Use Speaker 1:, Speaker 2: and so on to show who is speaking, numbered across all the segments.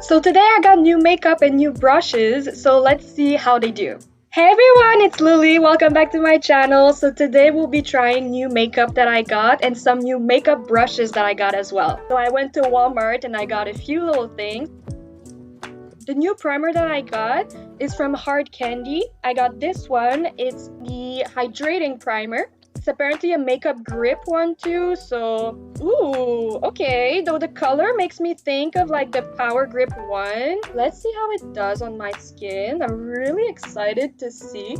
Speaker 1: So today I got new makeup and new brushes, so let's see how they do. Hey everyone, it's Lily. Welcome back to my channel. So today we'll be trying new makeup that I got and some new makeup brushes that I got as well. So I went to Walmart and I got a few little things. The new primer that I got is from Hard Candy. I got this one. It's the hydrating primer. It's apparently a makeup grip one too, so ooh, okay. Though the color makes me think of like the Power Grip one. Let's see how it does on my skin. I'm really excited to see.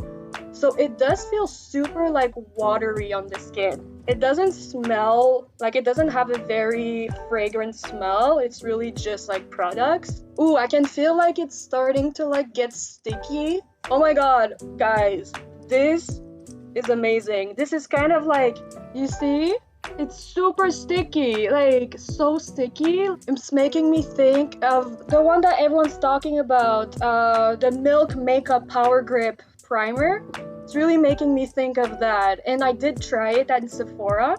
Speaker 1: So it does feel super like watery on the skin. It doesn't smell like it doesn't have a very fragrant smell. It's really just like products. Ooh, I can feel like it's starting to like get sticky. Oh my god, guys, this is amazing. This is kind of like, you see? It's super sticky, like so sticky. It's making me think of the one that everyone's talking about, the Milk Makeup Power Grip Primer. It's really making me think of that. And I did try it at Sephora.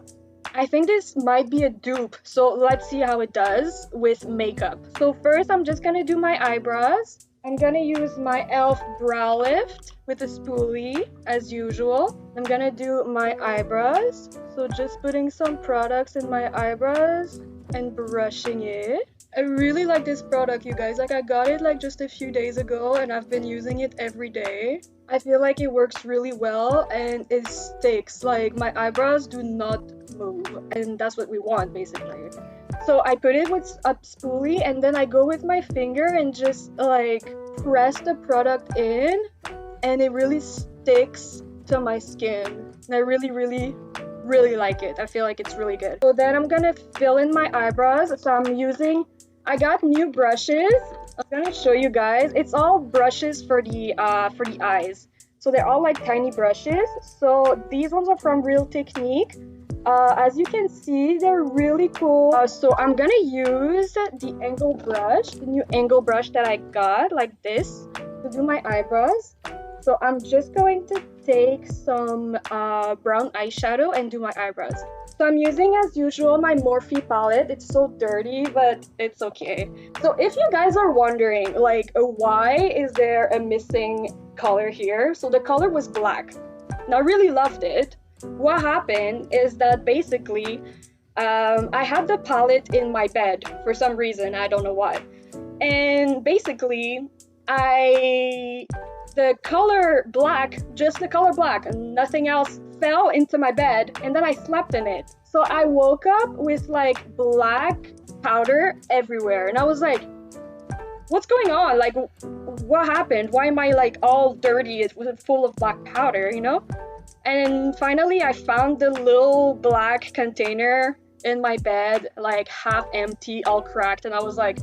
Speaker 1: I think this might be a dupe, so let's see how it does with makeup. So first I'm just gonna do my eyebrows. I'm gonna use my e.l.f. brow lift with a spoolie as usual. I'm gonna do my eyebrows. So just putting some products in my eyebrows and brushing it. I really like this product, you guys. Like I got it like just a few days ago and I've been using it every day. I feel like it works really well and it sticks. Like my eyebrows do not move and that's what we want basically. So I put it with a spoolie and then I go with my finger and just like press the product in and it really sticks to my skin. And I really like it. I feel like it's really good. So then I'm gonna fill in my eyebrows. So I got new brushes. I'm gonna show you guys. It's all brushes for the eyes. So they're all like tiny brushes. So these ones are from Real Technique. As you can see, they're really cool. So I'm gonna use the angle brush, the new angle brush that I got, like this, to do my eyebrows. So I'm just going to take some brown eyeshadow and do my eyebrows. So I'm using, as usual, my Morphe palette. It's so dirty, but it's okay. So if you guys are wondering, like, why is there a missing color here? So the color was black. And I really loved it. What happened is that basically I had the palette in my bed for some reason. I don't know why. And basically the color black, just the color black and nothing else, fell into my bed and then I slept in it. So I woke up with like black powder everywhere and I was like, what's going on? Like, what happened? Why am I like all dirty? It was full of black powder, you know? And finally I found the little black container in my bed, like half empty, all cracked, and I was like,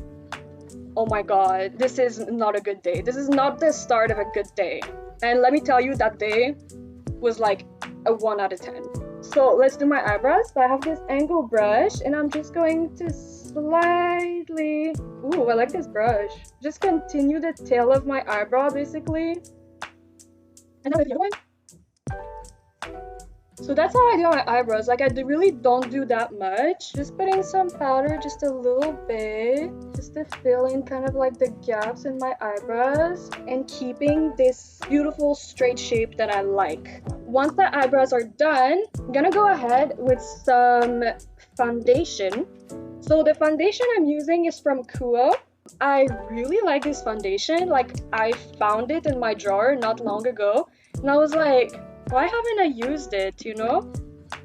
Speaker 1: oh my god, this is not a good day. This is not the start of a good day. And let me tell you, that day was like a 1 out of 10. So let's do my eyebrows. So I have this angle brush and I'm just going to slightly, ooh, I like this brush. Just continue the tail of my eyebrow basically. And then with the other one. So that's how I do my eyebrows. Like I really don't do that much. Just putting some powder, just a little bit, just to fill in kind of like the gaps in my eyebrows and keeping this beautiful straight shape that I like. Once the eyebrows are done, I'm gonna go ahead with some foundation. So the foundation I'm using is from Kuo. I really like this foundation. Like I found it in my drawer not long ago and I was like, why haven't I used it, you know?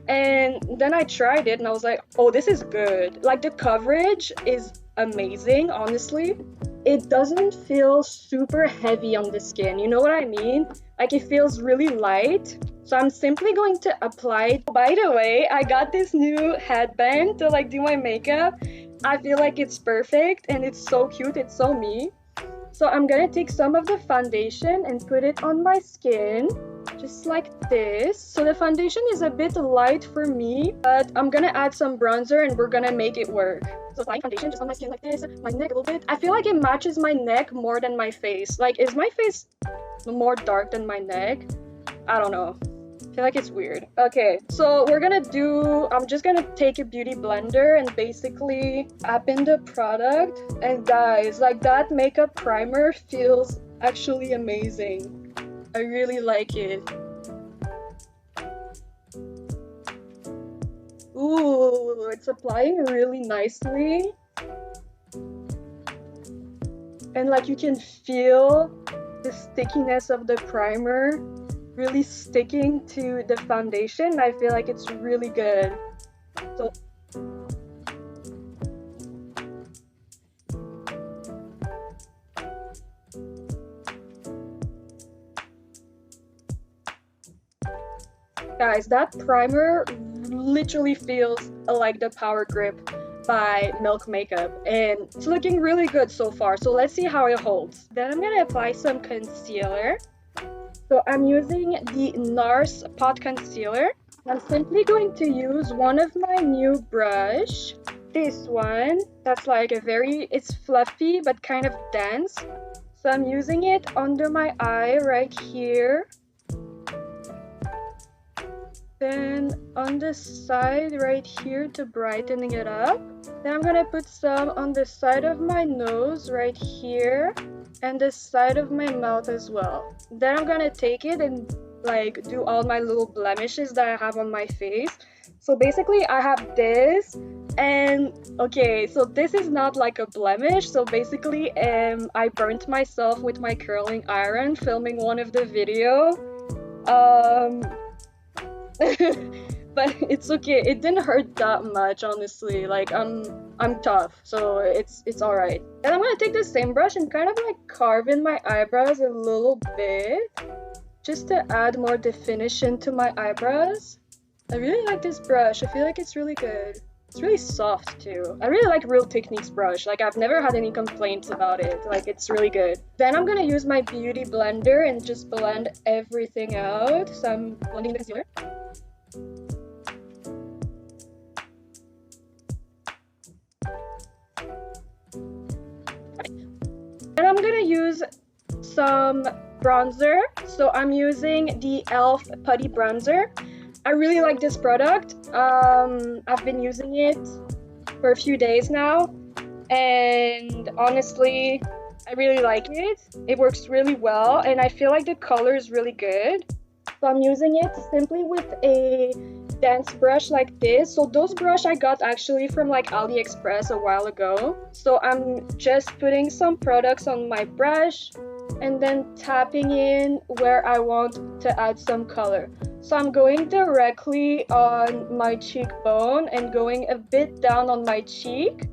Speaker 1: And then I tried it and I was like, oh, this is good. Like the coverage is amazing, honestly. It doesn't feel super heavy on the skin, you know what I mean? Like it feels really light. So I'm simply going to apply it. By the way, I got this new headband to like do my makeup. I feel like it's perfect and it's so cute, it's so me. So I'm gonna take some of the foundation and put it on my skin. Just like this. So the foundation is a bit light for me, but I'm gonna add some bronzer and we're gonna make it work. So light foundation just on my skin like this, my neck a little bit. I feel like it matches my neck more than my face. Like, is my face more dark than my neck? I don't know. I feel like it's weird. Okay, so I'm just gonna take a beauty blender and basically tap in the product. And guys, like that makeup primer feels actually amazing. I really like it. Ooh, it's applying really nicely. And like you can feel the stickiness of the primer really sticking to the foundation. I feel like it's really good. So guys, that primer literally feels like the Power Grip by Milk Makeup, and it's looking really good so far. So let's see how it holds. Then I'm gonna apply some concealer. So I'm using the NARS Pot Concealer. I'm simply going to use one of my new brush. This one, that's like it's fluffy but kind of dense. So I'm using it under my eye right here. Then on the side right here to brightening it up. Then I'm gonna put some on the side of my nose right here and the side of my mouth as well. Then I'm gonna take it and like do all my little blemishes that I have on my face. So basically I have this, and okay, so this is not like a blemish. So basically I burnt myself with my curling iron filming one of the video. But it's okay, it didn't hurt that much, honestly. Like I'm tough, so it's all right. And I'm gonna take the same brush and kind of like carve in my eyebrows a little bit just to add more definition to my eyebrows. I really like this brush. I feel like it's really good. It's really soft too. I really like Real Techniques brush. Like I've never had any complaints about it. Like it's really good. Then I'm gonna use my beauty blender and just blend everything out. So I'm blending the concealer. And I'm gonna use some bronzer. So I'm using the e.l.f. Putty Bronzer. I really like this product. I've been using it for a few days now, and honestly, I really like it. It works really well, and I feel like the color is really good. So I'm using it simply with a dense brush like this. So those brush I got actually from like AliExpress a while ago. So I'm just putting some products on my brush and then tapping in where I want to add some color. So I'm going directly on my cheekbone and going a bit down on my cheek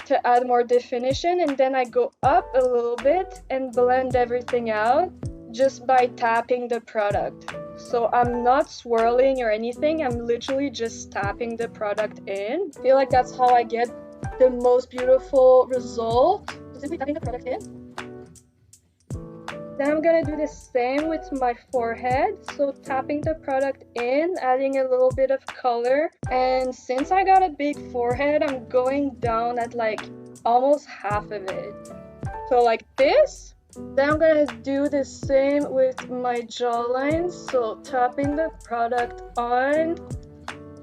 Speaker 1: to add more definition, and then I go up a little bit and blend everything out just by tapping the product. So I'm not swirling or anything, I'm literally just tapping the product in. I feel like that's how I get the most beautiful result, simply tapping the product in. Then I'm gonna do the same with my forehead. So tapping the product in, adding a little bit of color. And since I got a big forehead, I'm going down at like almost half of it. So like this. Then I'm gonna do the same with my jawline. So tapping the product on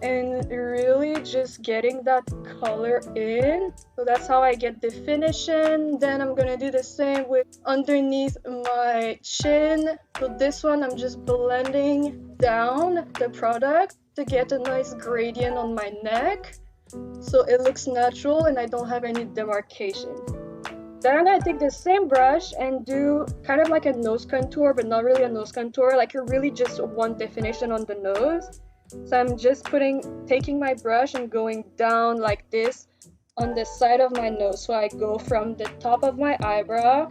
Speaker 1: and really just getting that color in. So that's how I get definition. Then I'm gonna do the same with underneath my chin. So this one I'm just blending down the product to get a nice gradient on my neck so it looks natural and I don't have any demarcation. Then I'm gonna take the same brush and do kind of like a nose contour, but not really a nose contour, like you really just want definition on the nose. So I'm just taking my brush and going down like this on the side of my nose. So I go from the top of my eyebrow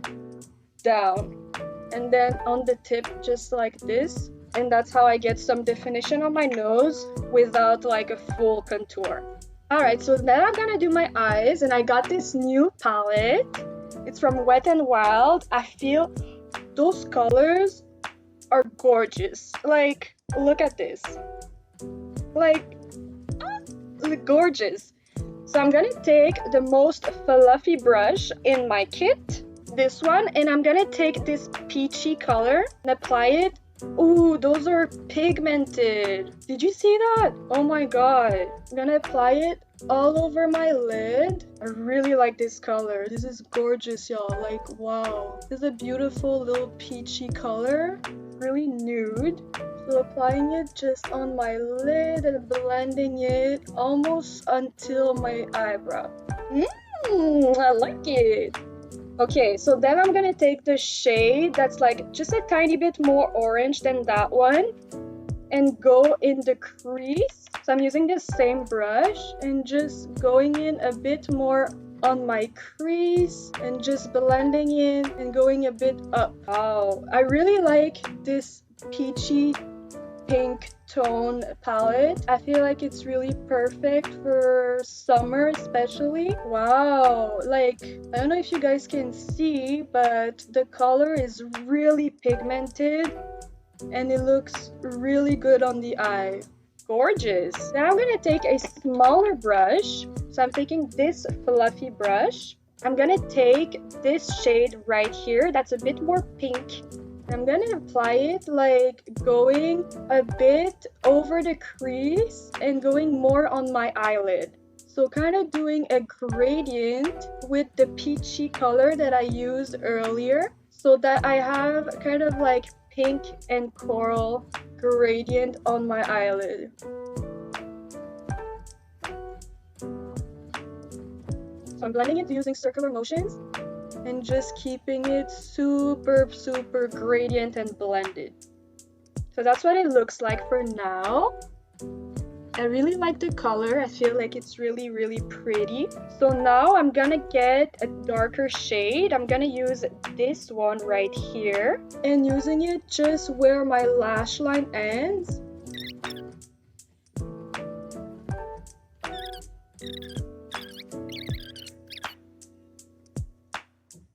Speaker 1: down and then on the tip just like this. And that's how I get some definition on my nose without like a full contour. Alright, so then I'm gonna do my eyes, and I got this new palette. It's from Wet n Wild. I feel those colors are gorgeous. Like, look at this. Like, gorgeous. So I'm gonna take the most fluffy brush in my kit, this one, and I'm gonna take this peachy color and apply it Ooh, those are pigmented. Did you see that? Oh my god. I'm gonna apply it all over my lid. I really like this color. This is gorgeous, y'all. Like, wow. This is a beautiful little peachy color. Really nude. So applying it just on my lid and blending it almost until my eyebrow. I like it. Okay, so then I'm gonna take the shade that's like just a tiny bit more orange than that one and go in the crease. So I'm using the same brush and just going in a bit more on my crease and just blending in and going a bit up. Wow, I really like this peachy pink tone palette. I feel like it's really perfect for summer especially. Wow, like I don't know if you guys can see, but the color is really pigmented and it looks really good on the eye. Gorgeous. Now I'm gonna take a smaller brush. So I'm taking this fluffy brush. I'm gonna take this shade right here that's a bit more pink. I'm gonna apply it like going a bit over the crease and going more on my eyelid. So kind of doing a gradient with the peachy color that I used earlier so that I have kind of like pink and coral gradient on my eyelid. So I'm blending it using circular motions and just keeping it super gradient and blended. So that's what it looks like for now. I really like the color. I feel like it's really pretty. So now I'm gonna get a darker shade. I'm gonna use this one right here and using it just where my lash line ends.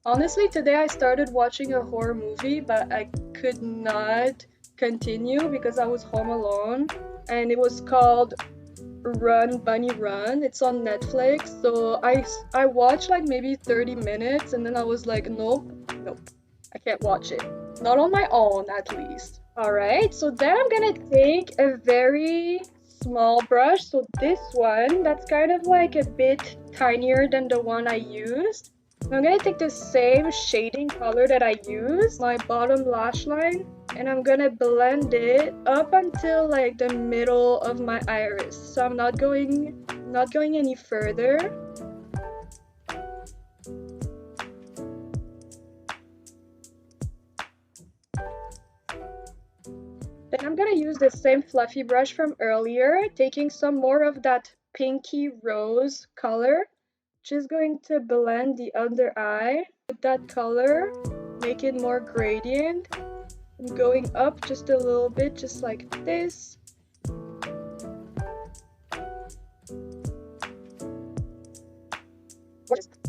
Speaker 1: Honestly, today I started watching a horror movie, but I could not continue because I was home alone, and it was called Run Bunny Run. It's on Netflix. So I watched like maybe 30 minutes and then I was like, nope, I can't watch it. Not on my own, at least. Alright, so then I'm gonna take a very small brush. So this one, that's kind of like a bit tinier than the one I used. I'm gonna take the same shading color that I used, my bottom lash line, and I'm gonna blend it up until like the middle of my iris. So I'm not going any further. Then I'm gonna use the same fluffy brush from earlier, taking some more of that pinky rose color. Just going to blend the under eye with that color, make it more gradient. I'm going up just a little bit, just like this.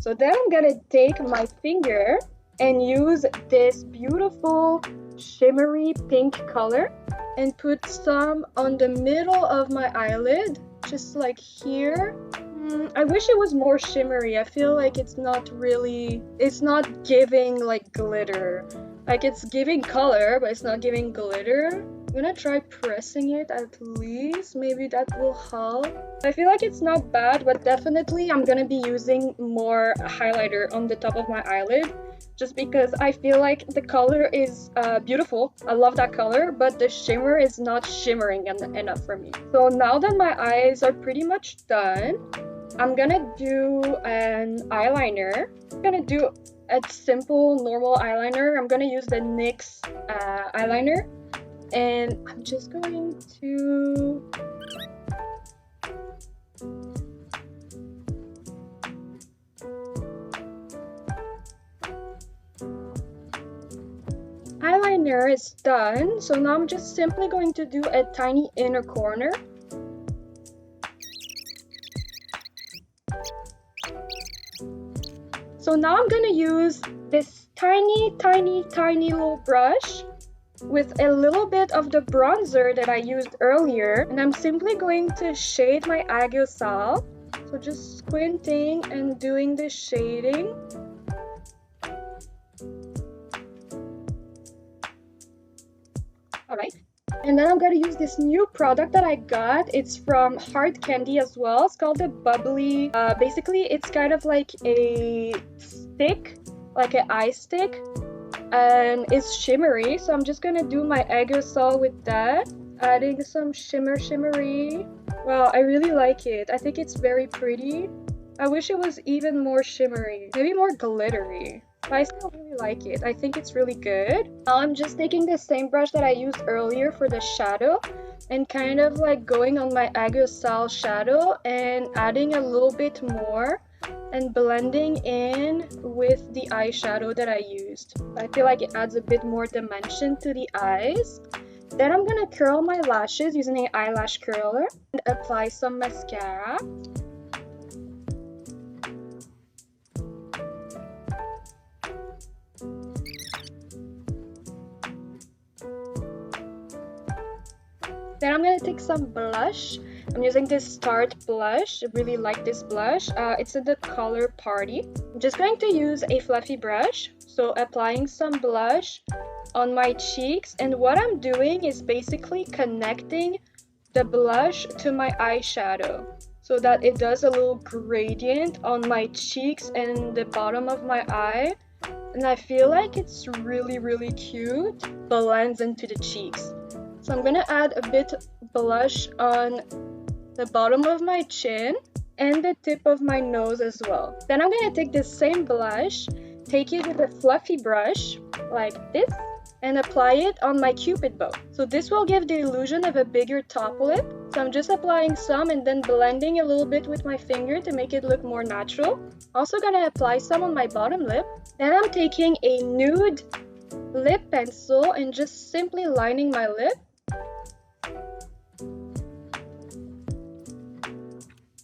Speaker 1: So then I'm gonna take my finger and use this beautiful shimmery pink color and put some on the middle of my eyelid, just like here. I wish it was more shimmery. I feel like it's not giving like glitter. Like it's giving color, but it's not giving glitter. I'm gonna try pressing it at least. Maybe that will help. I feel like it's not bad, but definitely I'm gonna be using more highlighter on the top of my eyelid just because I feel like the color is beautiful. I love that color, but the shimmer is not shimmering enough for me. So now that my eyes are pretty much done, I'm gonna do an eyeliner. I'm gonna do a simple normal eyeliner. I'm gonna use the NYX eyeliner, and I'm just going to eyeliner is done. So now I'm just simply going to do a tiny inner corner. So now I'm gonna use this tiny little brush with a little bit of the bronzer that I used earlier, and I'm simply going to shade my aguasal. So just squinting and doing the shading. And then I'm gonna use this new product that I got. It's from Hard Candy as well. It's called the Bubbly. Basically, it's kind of like a stick, like an eye stick, and it's shimmery. So I'm just gonna do my aerosol with that, adding some shimmery. Wow, I really like it. I think it's very pretty. I wish it was even more shimmery, maybe more glittery. But I still really like it. I think it's really good. Now I'm just taking the same brush that I used earlier for the shadow and kind of like going on my aerosol shadow and adding a little bit more and blending in with the eyeshadow that I used. I feel like it adds a bit more dimension to the eyes. Then I'm gonna curl my lashes using an eyelash curler and apply some mascara. Then I'm gonna take some blush. I'm using this Tarte blush. I really like this blush. It's in the color Party. I'm just going to use a fluffy brush. So applying some blush on my cheeks. And what I'm doing is basically connecting the blush to my eyeshadow so that it does a little gradient on my cheeks and the bottom of my eye. And I feel like it's really cute. Blends into the cheeks. So I'm gonna add a bit blush on the bottom of my chin and the tip of my nose as well. Then I'm gonna take the same blush, take it with a fluffy brush like this, and apply it on my cupid bow. So this will give the illusion of a bigger top lip. So I'm just applying some and then blending a little bit with my finger to make it look more natural. Also gonna apply some on my bottom lip. Then I'm taking a nude lip pencil and just simply lining my lip.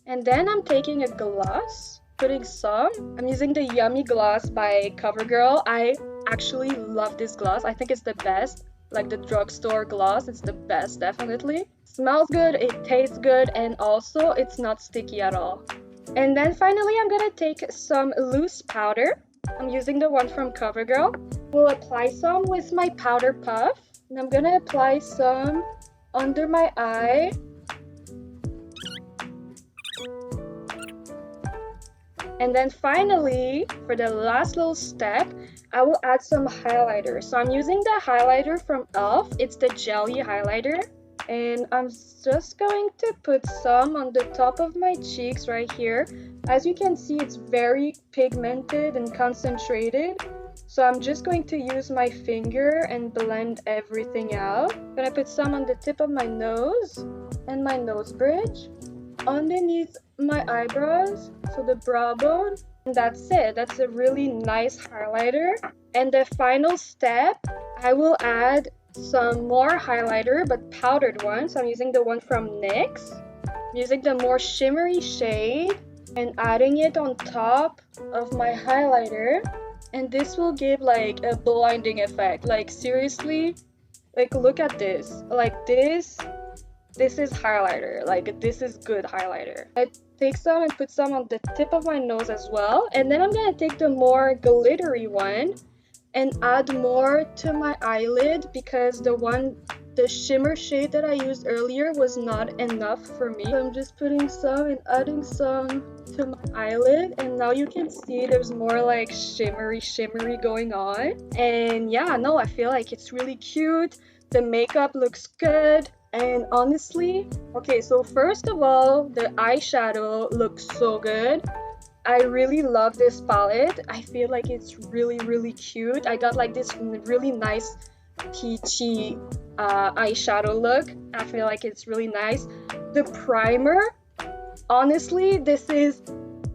Speaker 1: And then I'm taking a gloss, putting some. I'm using the Yummy Gloss by CoverGirl. I actually love this gloss. I think it's the best, like the drugstore gloss. It's the best, definitely. Smells good, it tastes good, and also it's not sticky at all. And then finally, I'm gonna take some loose powder. I'm using the one from CoverGirl. We'll apply some with my powder puff. And I'm gonna apply some under my eye. And then finally, for the last little step, I will add some highlighter. So I'm using the highlighter from e.l.f. It's the jelly highlighter. And I'm just going to put some on the top of my cheeks right here. As you can see, it's very pigmented and concentrated. So I'm just going to use my finger and blend everything out. I'm gonna put some on the tip of my nose and my nose bridge, underneath my eyebrows, so the brow bone. And that's it. That's a really nice highlighter. And the final step, I will add some more highlighter, but powdered one. So I'm using the one from NYX. I'm using the more shimmery shade and adding it on top of my highlighter. And this will give like a blinding effect. Like seriously, like look at this. Like this is highlighter. Like this is good highlighter. I take some and put some on the tip of my nose as well. And then I'm gonna take the more glittery one and add more to my eyelid because the shimmer shade that I used earlier was not enough for me. So I'm just putting some and adding some to my eyelid, and now you can see there's more like shimmery going on. And yeah, no, I feel like it's really cute. The makeup looks good. And honestly, okay, so first of all, the eyeshadow looks so good. I really love this palette. I feel like it's really cute. I got like this really nice peachy eyeshadow look. I feel like it's really nice. The primer, honestly, this is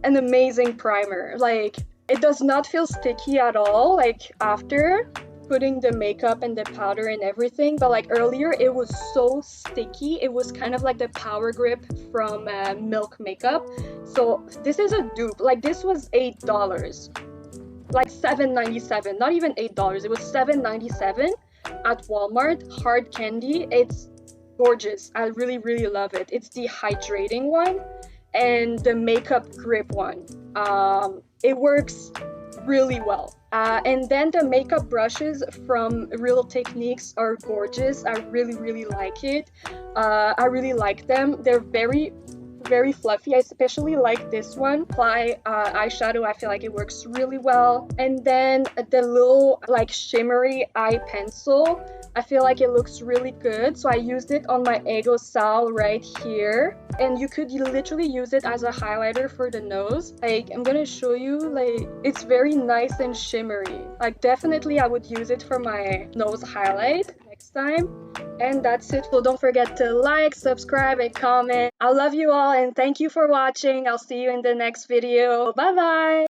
Speaker 1: an amazing primer. Like, it does not feel sticky at all, like after putting the makeup and the powder and everything, but like earlier it was so sticky. It was kind of like the Power Grip from Milk Makeup. So this is a dupe. Like this was $8, like $7.97, not even $8. It was $7.97 at Walmart. Hard Candy. It's gorgeous. I really love it. It's the hydrating one and the makeup grip one. It works really well. And then the makeup brushes from Real Techniques are gorgeous. I really like it. I really like them. They're very fluffy. I especially like this one. Apply eyeshadow, I feel like it works really well. And then the little like shimmery eye pencil, I feel like it looks really good. So I used it on my Ego Sal right here. And you could literally use it as a highlighter for the nose. Like, I'm gonna show you, like, it's very nice and shimmery. Like, definitely I would use it for my nose highlight next time. And that's it. So don't forget to like, subscribe, and comment. I love you all and thank you for watching. I'll see you in the next video. Bye bye!